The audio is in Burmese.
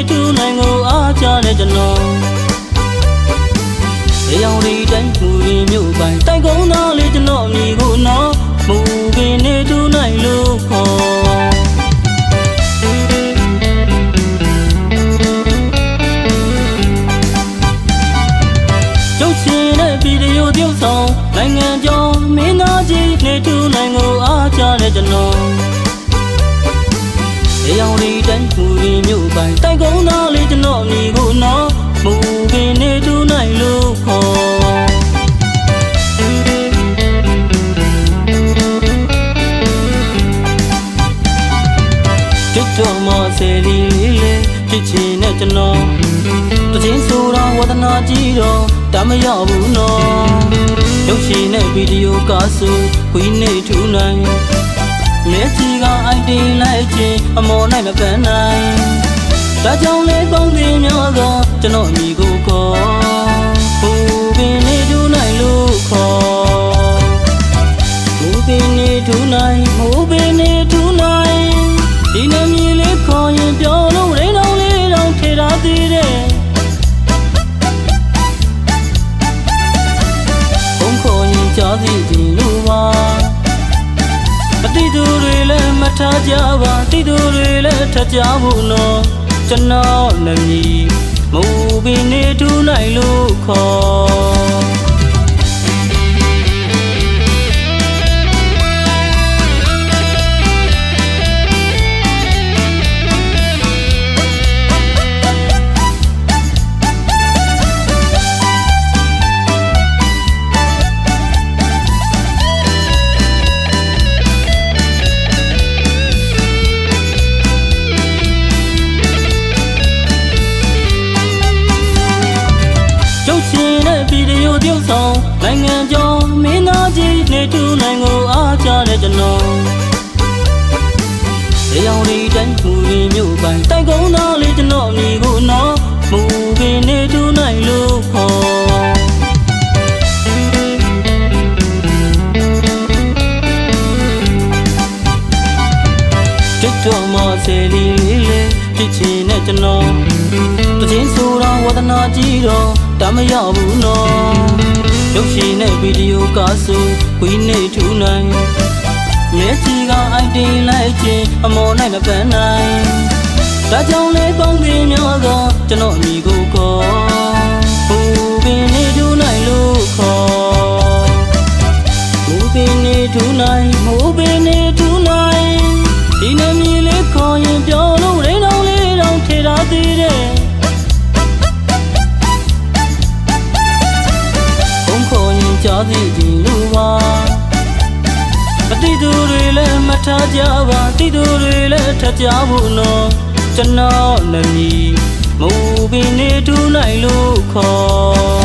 ထူနိုင်ကိုအားကြတဲ့ကျွန်တော်ရောင်ရီတိုင်းမူရင်မြို့ပိုင်တိုက်ကုန်းသားလေးကျွန်တော်မိကိုနော်မူပင်နေထူနိုင်လို့ခေါ်ကျုပ်ရှင်တဲ့ဗီဒီယိုပြုဆောင်နိုင်ငံကျော်မင်းသားကြီးနေထူနိုင်ကိုအားကြတဲ့ကျွန်တော်ရောင်ရီတိုင်းမူရင်မြို့ပိုင်တိုက်ကုန်းသားလေးကျွန်တော်မိကိုနော်မူပင်နေထူနိုင်လို့ခေါ်တော်မဆယ်လီလေးဖြစ်ချင်တဲ့ကျွန်တော်တချင်းဆိုတာဝဒနာကြီးတော့တမရောက်ဘူးနော်ရုပ်ရှင်နဲ့ဗီဒီယိုကားဆိုခွေးနေထူနိုင်မျက်ကြီးကအိုက်တင်လိုက်ခြင်းအမော်နိုင်မပန်းနိုင်ဒါကြောင့်လေပေါင်းတင်များသောကျွန်တော်အမိကိုခေါ်ဘူပင်နေထူနိုင်လို့ခေါ်ဘူပင်နေထူနိုင်ဘူပင်နေထူနိုင်ဒီနမီလေးခေါ်ရင်ပြောလို့ရိန်းတော်လေးတော့ထေထားသေးတယ်ဘုံခေါ်ရင်ကြားသိခြင်းလို့ပါအတိတူတွေလည်းမထားကြပါတိတူတွေလည်းထကြဘူးနော်ကျွန်တော်နမီမူပင်နေထူနိုင်လို့ခေါ်ပြုတ်ဆောင်နိုင်ငံကျော်မင်းသားကြီးနေထူနိုင်ကိုအားကြတဲ့ကျွန်တော်ရောင်ရီတိုင်းမူရင်မြို့ပိုင်တိုက်ကုန်းသားလေးကျွန်တော်မိကိုနော်မူပင်နေထူနိုင်လို့ခေါ်တော်မဆယ်လီလေးဖြစ်ချင်တဲ့ကျွန်တော်တချင်းဆိုတာဝဒနာကြီးတော့တမရောက်ဘူးနော်ရုပ်ရှင်နဲ့ဗီဒီယိုကားဆိုခွေးနေထူနိုင်မျက်ကြီးကအိုက်တင်လိုက်ခြင်းအမော်နိုင်မပန်းနိုင်ဒါကြောင့်လေပေါင်းတင်များသောကျွန်တော်အမိကိုခေါ်ဘူပင်နေထူနိုင်လို့ခေါ်ဘူပင်နေထူနိုင်ဘူပင်နေထူနိုင်ဒီနမီလေးခေါ်ရင်ပြောလို့ရိန်းတော်လေးတော့ထေထားသေးတယ်ကြားသိခြင်းလို့ပါအတိတူတွေလည်းမထားကြပါတိတူတွေလည်းထကြဘူးနော်ကျွန်တော်နမီမူပင်နေထူနိုင်လို့ခေါ်